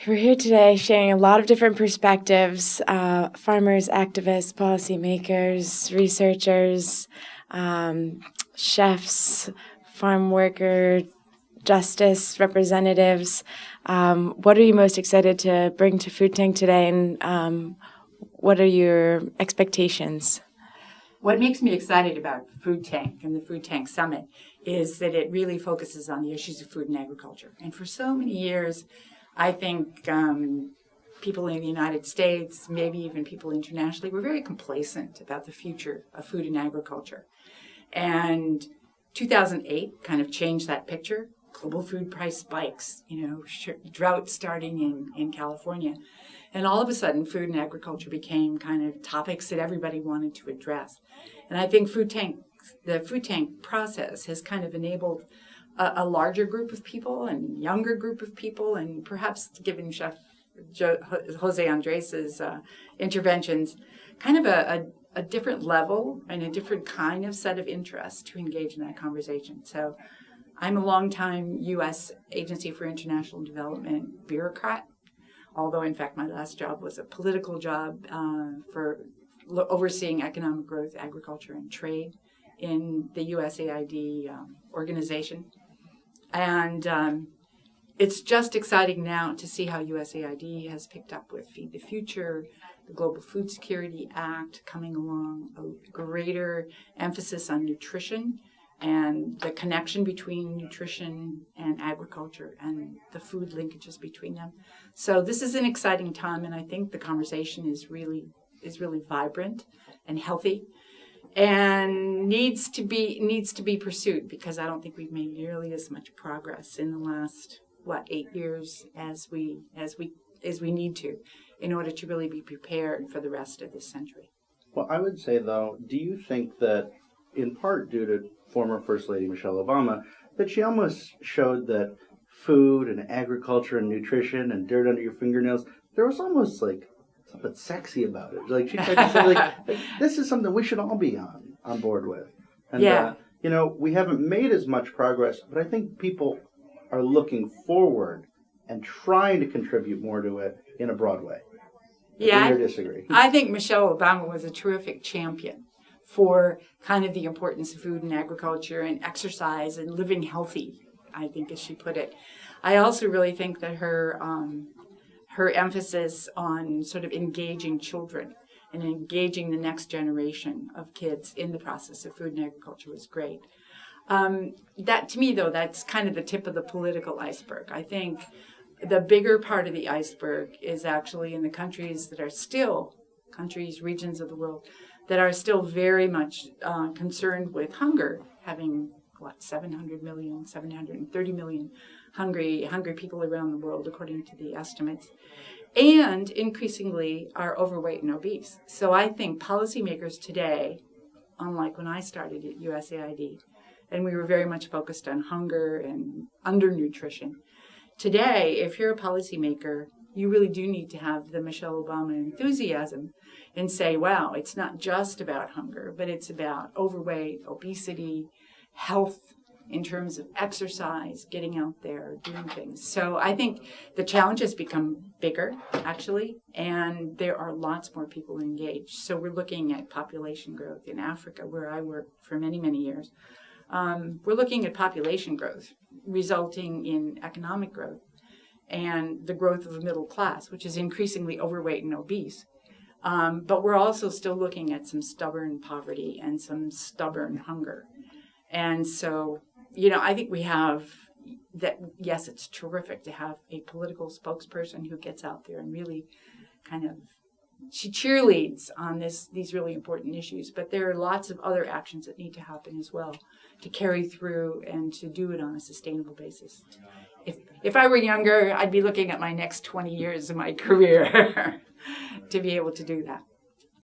We're here today sharing a lot of different perspectives, farmers, activists, policymakers, researchers, chefs, farm worker, justice representatives. What are you most excited to bring to Food Tank today, and what are your expectations? What makes me excited about Food Tank and the Food Tank Summit is that it really focuses on the issues of food and agriculture. And for so many years, I think people in the United States, maybe even people internationally, were very complacent about the future of food and agriculture. And 2008 kind of changed that picture. Global food price spikes, drought starting in California. And all of a sudden, food and agriculture became kind of topics that everybody wanted to address. And I think the Food Tank process has kind of enabled a larger group of people and younger group of people, and perhaps given Chef Jose Andres' interventions kind of a different level and a different kind of set of interests to engage in that conversation. So I'm a longtime U.S. Agency for International Development bureaucrat, although in fact my last job was a political job for overseeing economic growth, agriculture, and trade in the USAID organization. And it's just exciting now to see how USAID has picked up with Feed the Future, the Global Food Security Act coming along, a greater emphasis on nutrition and the connection between nutrition and agriculture and the food linkages between them. So this is an exciting time, and I think the conversation is really vibrant and healthy, and needs to be pursued, because I don't think we've made nearly as much progress in the last 8 years as we need to, in order to really be prepared for the rest of this century. Well, I would say, though, do you think that, in part due to former First Lady Michelle Obama, that she almost showed that food and agriculture and nutrition and dirt under your fingernails, there was almost like something sexy about it. Like she tried to say, like this is something we should all be on board with. And, yeah. We haven't made as much progress, but I think people are looking forward and trying to contribute more to it in a broad way. Yeah, Agree or disagree? I think Michelle Obama was a terrific champion for kind of the importance of food and agriculture and exercise and living healthy, I think, as she put it. I also really think that her emphasis on sort of engaging children and engaging the next generation of kids in the process of food and agriculture was great. That, to me, though, that's kind of the tip of the political iceberg. I think the bigger part of the iceberg is actually in the countries that are still regions of the world that are still very much concerned with hunger, having 730 million hungry people around the world, according to the estimates, and increasingly are overweight and obese. So I think policymakers today, unlike when I started at USAID, and we were very much focused on hunger and undernutrition, today, if you're a policymaker, you really do need to have the Michelle Obama enthusiasm and say, wow, it's not just about hunger, but it's about overweight, obesity, health in terms of exercise, getting out there, doing things. So I think the challenge has become bigger, actually, and there are lots more people engaged. So we're looking at population growth in Africa, where I worked for many, many years. We're looking at population growth resulting in economic growth and the growth of the middle class, which is increasingly overweight and obese. But we're also still looking at some stubborn poverty and some stubborn hunger. And so, I think we have that. Yes, it's terrific to have a political spokesperson who gets out there and really she cheerleads on these really important issues. But there are lots of other actions that need to happen as well to carry through and to do it on a sustainable basis. If I were younger, I'd be looking at my next 20 years of my career to be able to do that.